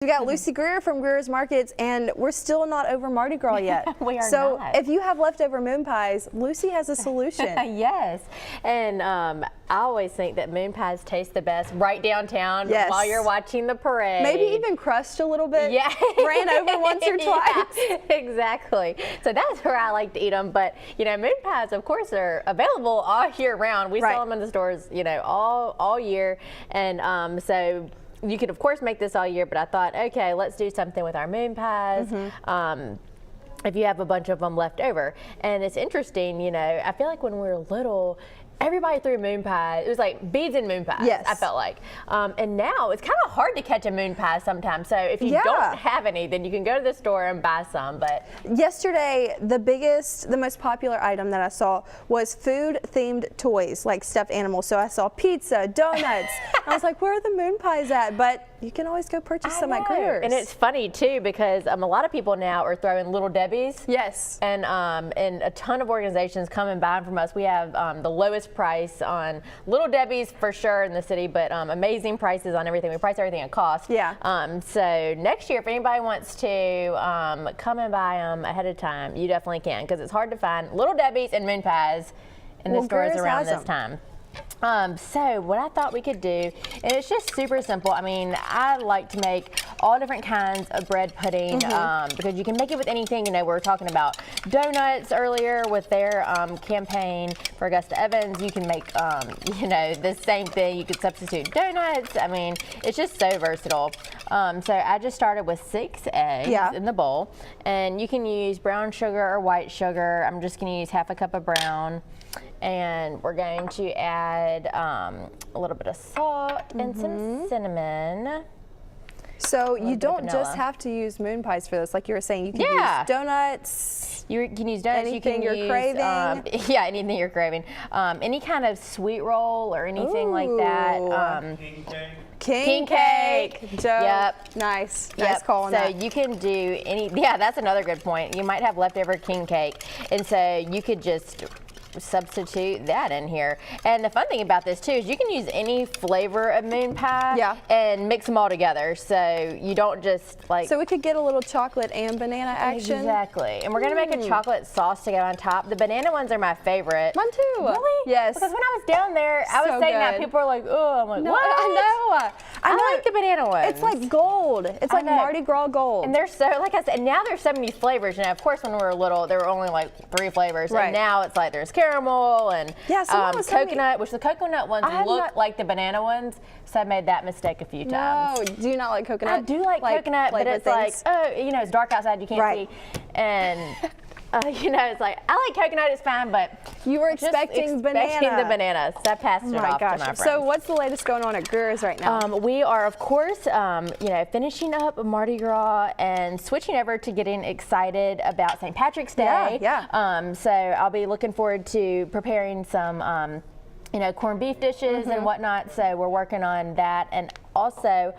We got Lucy Greer from Greer's Markets, and we're still not over Mardi Gras yet. We are so not. If you have leftover moon pies, Lucy has a solution. Yes, and I always think that moon pies taste the best right downtown while you're watching the parade. Maybe even crushed a little bit. Yeah. Ran over once or twice. Yeah, exactly. So that's where I like to eat them. But, you know, moon pies, of course, are available all year round. We sell them in the stores, you know, all year. And so you could, of course, make this all year, but I thought, okay, let's do something with our moon pies. If you have a bunch of them left over. And it's interesting, you know, I feel like when we were little, everybody threw moon pies. It was like beads and moon pies, I felt like. And now it's kind of hard to catch a moon pie sometimes. So if you don't have any, then you can go to the store and buy some. But yesterday, the most popular item that I saw was food-themed toys, like stuffed animals. So I saw pizza, donuts. I was like, where are the moon pies at? But you can always go purchase some at Greer's. And it's funny too, because a lot of people now are throwing Little Debbie's. Yes. And a ton of organizations come and buy them from us. We have the lowest price on Little Debbie's for sure in the city, but amazing prices on everything. We price everything at cost. Yeah. So next year, if anybody wants to come and buy them ahead of time, you definitely can, because it's hard to find Little Debbie's and moon pies in the stores around this time. So what I thought we could do, and it's just super simple. I mean, I like to make all different kinds of bread pudding because you can make it with anything. You know, we were talking about donuts earlier with their campaign for Augusta Evans. You can make, you know, the same thing. You could substitute donuts. I mean, it's just so versatile. So I just started with 6 eggs in the bowl, and you can use brown sugar or white sugar. I'm just going to use half a cup of brown. And we're going to add a little bit of salt and some cinnamon. So you don't just have to use moon pies for this, like you were saying. You can use donuts. You can use donuts. Anything you can you're craving. Yeah, anything you're craving. Any kind of sweet roll or anything like that. King cake. King cake. Joe. Yep. Nice. Nice call on that. So you can do any. Yeah, that's another good point. You might have leftover king cake, and so you could just substitute that in here. And the fun thing about this too is you can use any flavor of moon pie and mix them all together, so you don't just like. So we could get a little chocolate and banana action. Exactly. And we're gonna make a chocolate sauce to go on top. The banana ones are my favorite. Mine too. Really? Yes. Because when I was down there, I was saying that people are like, oh, I'm like, no, what? I know. I like the banana ones. It's like gold. It's like Mardi Gras gold. And they're so, like I said, and now there's so many flavors. You know, of course, when we were little, there were only like 3 flavors. And now it's like there's caramel and coconut, which the coconut ones look like the banana ones. So I made that mistake a few times. No, do you not like coconut? I do like coconut, but it's like, oh, you know, it's dark outside, you can't see. And you know, it's like, I like coconut, it's fine, but you were expecting the bananas. So I passed it off to my friends. So what's the latest going on at Greer's right now? We are, of course, you know, finishing up Mardi Gras and switching over to getting excited about St. Patrick's Day. So I'll be looking forward to preparing some you know, corned beef dishes and whatnot. So we're working on that. And also,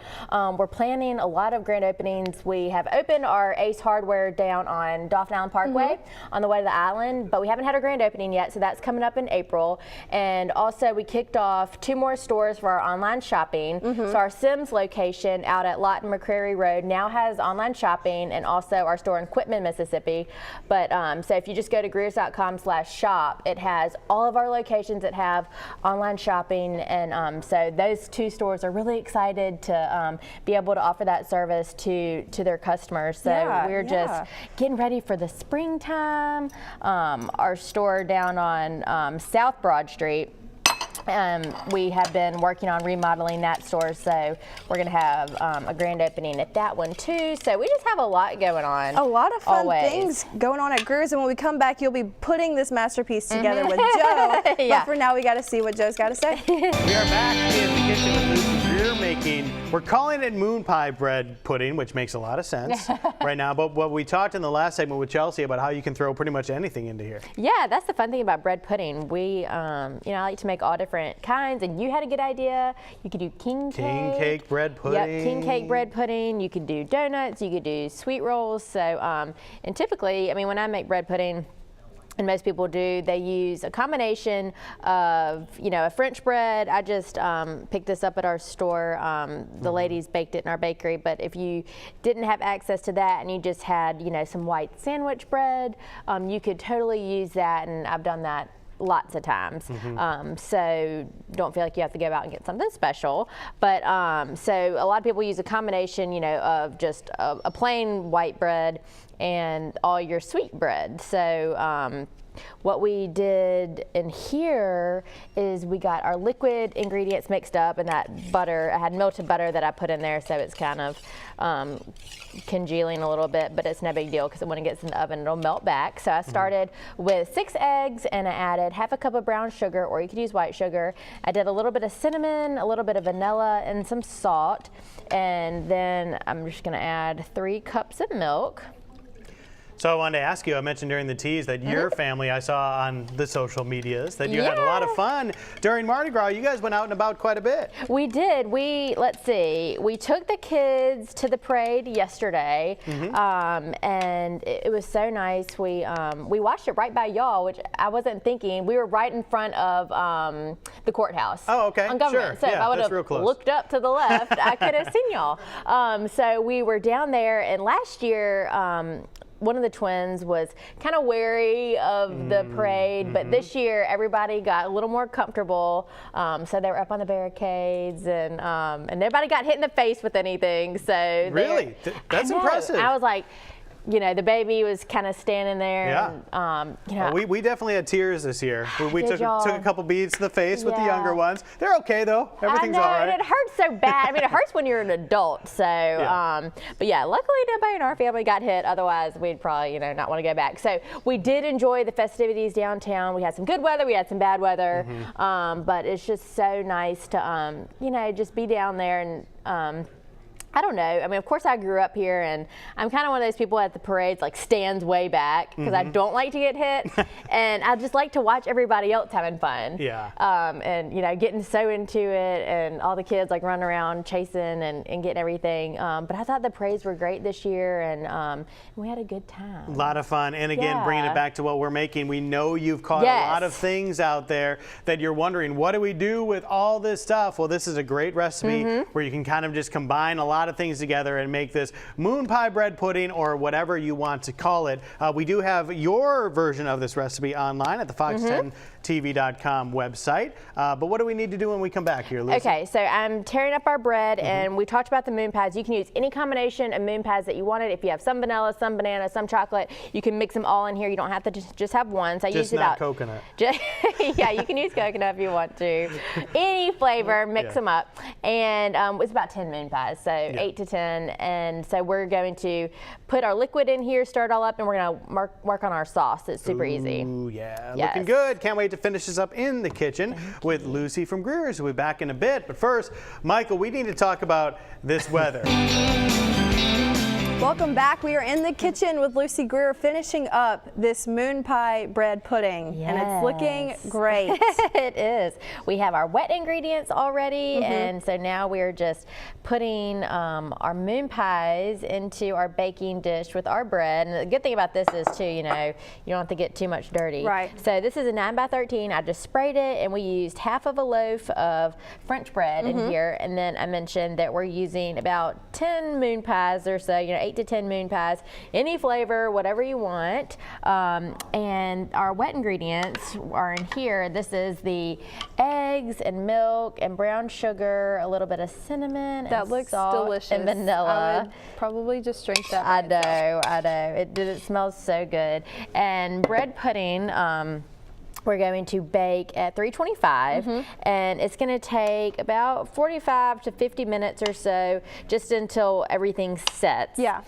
we're planning a lot of grand openings. We have opened our Ace Hardware down on Dauphin Island Parkway on the way to the island, but we haven't had a grand opening yet, so that's coming up in April. And also, we kicked off 2 more stores for our online shopping. So our Sims location out at Lawton McCrary Road now has online shopping, and also our store in Quitman, Mississippi. But so if you just go to greers.com/shop, it has all of our locations that have online shopping, and so those 2 stores are really excited to be able to offer that service to their customers. So we're just getting ready for the springtime. Our store down on South Broad Street, we have been working on remodeling that store, so we're going to have a grand opening at that one too. So we just have a lot going on. A lot of fun things going on at Greer's, and when we come back, you'll be putting this masterpiece together with Joe. But for now, we got to see what Joe's got to say. We are back in the kitchen with Lucy Greer making, we're calling it moon pie bread pudding, which makes a lot of sense right now. But what we talked in the last segment with Chelsea about how you can throw pretty much anything into here. Yeah, that's the fun thing about bread pudding. We, you know, I like to make all different kinds, and you had a good idea. You could do king cake bread pudding. Yep, king cake bread pudding. You could do donuts. You could do sweet rolls. So, and typically, I mean, when I make bread pudding, and most people do, they use a combination of, a French bread. I just picked this up at our store. The ladies baked it in our bakery, but if you didn't have access to that and you just had, some white sandwich bread, you could totally use that, and I've done that lots of times. So don't feel like you have to go out and get something special. But so a lot of people use a combination, of just a plain white bread and all your sweet bread. So what we did in here is we got our liquid ingredients mixed up, and that butter, I had melted butter that I put in there, so it's kind of congealing a little bit, but it's no big deal because when it gets in the oven, it'll melt back. So I started with 6 eggs, and I added half a cup of brown sugar, or you could use white sugar. I did a little bit of cinnamon, a little bit of vanilla, and some salt. And then I'm just gonna add 3 cups of milk. So I wanted to ask you, I mentioned during the tease that your family, I saw on the social medias, that you had a lot of fun during Mardi Gras. You guys went out and about quite a bit. We did. Let's see, we took the kids to the parade yesterday, and it was so nice. We watched it right by y'all, which I wasn't thinking. We were right in front of the courthouse. Oh, okay. On Government. Sure. So if I would have looked up to the left, I could have seen y'all. So we were down there, and last year, one of the twins was kind of wary of the parade, but this year everybody got a little more comfortable. So they were up on the barricades, and nobody got hit in the face with anything. So really, that's impressive. I was like, the baby was kind of standing there. Yeah. And, we definitely had tears this year. We took a couple beads to the face with the Yeah. younger ones. They're okay though. Everything's all right. And it hurts so bad. I mean, it hurts when you're an adult. So, but yeah, luckily nobody in our family got hit. Otherwise, we'd probably, not want to go back. So we did enjoy the festivities downtown. We had some good weather. We had some bad weather. But it's just so nice to, just be down there and. I don't know. I mean, of course, I grew up here, and I'm kind of one of those people at the parades, like stands way back, because I don't like to get hit, and I just like to watch everybody else having fun. Yeah. And getting so into it, and all the kids like running around chasing and getting everything. But I thought the parades were great this year, and we had a good time. A lot of fun, and again, bringing it back to what we're making, we know you've caught a lot of things out there that you're wondering, what do we do with all this stuff? Well, this is a great recipe where you can kind of just combine a lot of things together and make this moon pie bread pudding, or whatever you want to call it. We do have your version of this recipe online at the fox10tv.com website. But what do we need to do when we come back here, Lucy? Okay, so I'm tearing up our bread, and we talked about the moon pies. You can use any combination of moon pies that you wanted. If you have some vanilla, some banana, some chocolate, you can mix them all in here. You don't have to just have one. So I just use not coconut. Yeah, you can use coconut if you want to. Any flavor, mix them up. And it's about 10 moon pies, so 8 to 10. And so we're going to put our liquid in here, stir it all up, and we're going to work on our sauce. It's super easy. Ooh, yeah. Looking good. Can't wait to finish this up in the kitchen with Lucy from Greer. We'll be back in a bit. But first, Michael, we need to talk about this weather. Welcome back. We are in the kitchen with Lucy Greer finishing up this moon pie bread pudding, and it's looking great. It is. We have our wet ingredients already, and so now we're just putting our moon pies into our baking dish with our bread. And the good thing about this is too, you don't have to get too much dirty. Right. So this is a 9 by 13. I just sprayed it, and we used half of a loaf of French bread in here, and then I mentioned that we're using about 10 moon pies or so, 8 to 10 moon pies, any flavor, whatever you want. And our wet ingredients are in here. This is the eggs and milk and brown sugar, a little bit of cinnamon That and looks salt delicious. and vanilla. I would probably just drink that. I know. It smells so good. And bread pudding, we're going to bake at 325, and it's going to take about 45 to 50 minutes or so, just until everything sets. Yeah.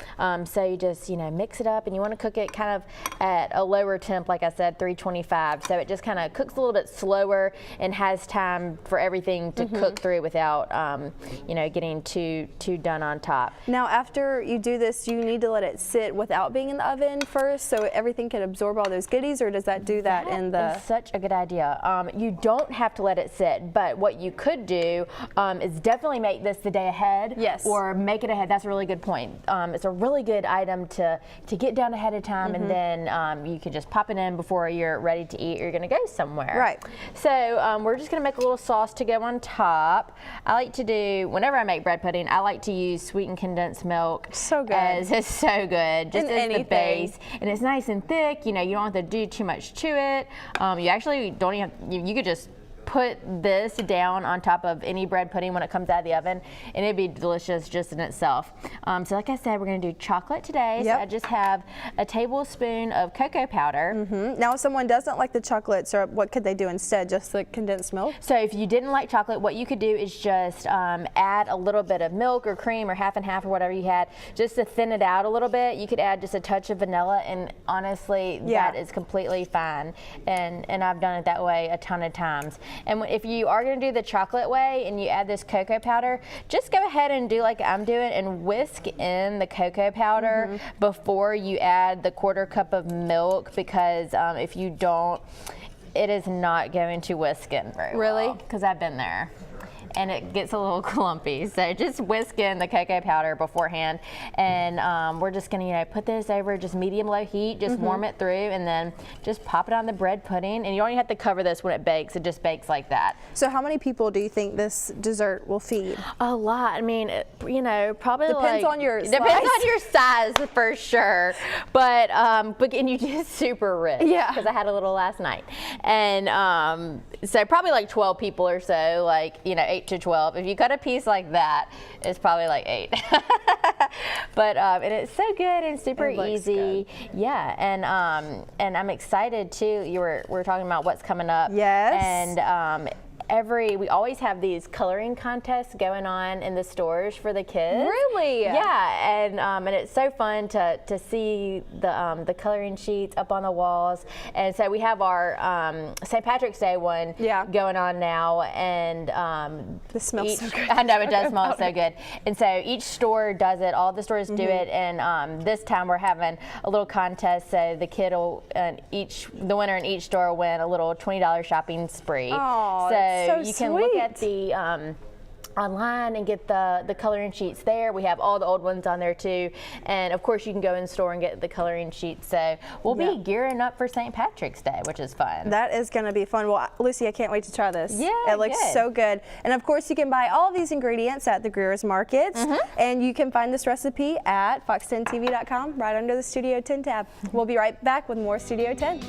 So you just, mix it up, and you want to cook it kind of at a lower temp, like I said, 325. So it just kind of cooks a little bit slower and has time for everything to cook through without, getting too done on top. Now, after you do this, you need to let it sit without being in the oven first, so everything can absorb all those goodies, or does that do that in the such a good idea. You don't have to let it sit, but what you could do is definitely make this the day ahead. Yes. Or make it ahead. That's a really good point. It's a really good item to get down ahead of time, and then you can just pop it in before you're ready to eat or you're going to go somewhere. Right. So we're just going to make a little sauce to go on top. I like to do, whenever I make bread pudding, I like to use sweetened condensed milk. So good. It's so good. Just as the base. And it's nice and thick. You know, you don't have to do too much to it. You actually don't even have, you could just put this down on top of any bread pudding when it comes out of the oven, and it'd be delicious just in itself. So like I said, we're going to do chocolate today. Yep. So I just have a tablespoon of cocoa powder. Now, if someone doesn't like the chocolate syrup, what could they do instead? Just the condensed milk? So if you didn't like chocolate, what you could do is just add a little bit of milk or cream or half and half or whatever you had, just to thin it out a little bit. You could add just a touch of vanilla, and honestly, that is completely fine. And I've done it that way a ton of times. And if you are going to do the chocolate way and you add this cocoa powder, just go ahead and do like I'm doing and whisk in the cocoa powder before you add the 1/4 cup of milk, because if you don't, it is not going to whisk in very well. Because I've been there. And it gets a little clumpy. So just whisk in the cocoa powder beforehand, and we're just gonna, put this over just medium-low heat, just warm it through, and then just pop it on the bread pudding. And you don't even have to cover this when it bakes; it just bakes like that. So, how many people do you think this dessert will feed? A lot. I mean, probably depends on your depends on your size for sure. But and you just super rich. Yeah. Because I had a little last night, and so probably like 12 people or so, 8 to 12. If you cut a piece like that, it's probably like 8. But and it's so good and super easy. Good. Yeah, and I'm excited too. We're talking about what's coming up. Yes. And we always have these coloring contests going on in the stores for the kids. Really? Yeah, and it's so fun to see the coloring sheets up on the walls. And so we have our St. Patrick's Day one going on now, and this smells so good. I know it does smell so good. And so each store does it. All the stores do it, and this time we're having a little contest. So the kid will the winner in each store will win a little $20 shopping spree. Oh, so you can look at the online and get the coloring sheets there. We have all the old ones on there too, and of course you can go in store and get the coloring sheets. So we'll be gearing up for St. Patrick's Day, which is fun. That is going to be fun. Well, Lucy, I can't wait to try this. Yeah, it looks so good. And of course you can buy all of these ingredients at the Greer's Markets, and you can find this recipe at fox10tv.com right under the Studio 10 tab. We'll be right back with more Studio 10.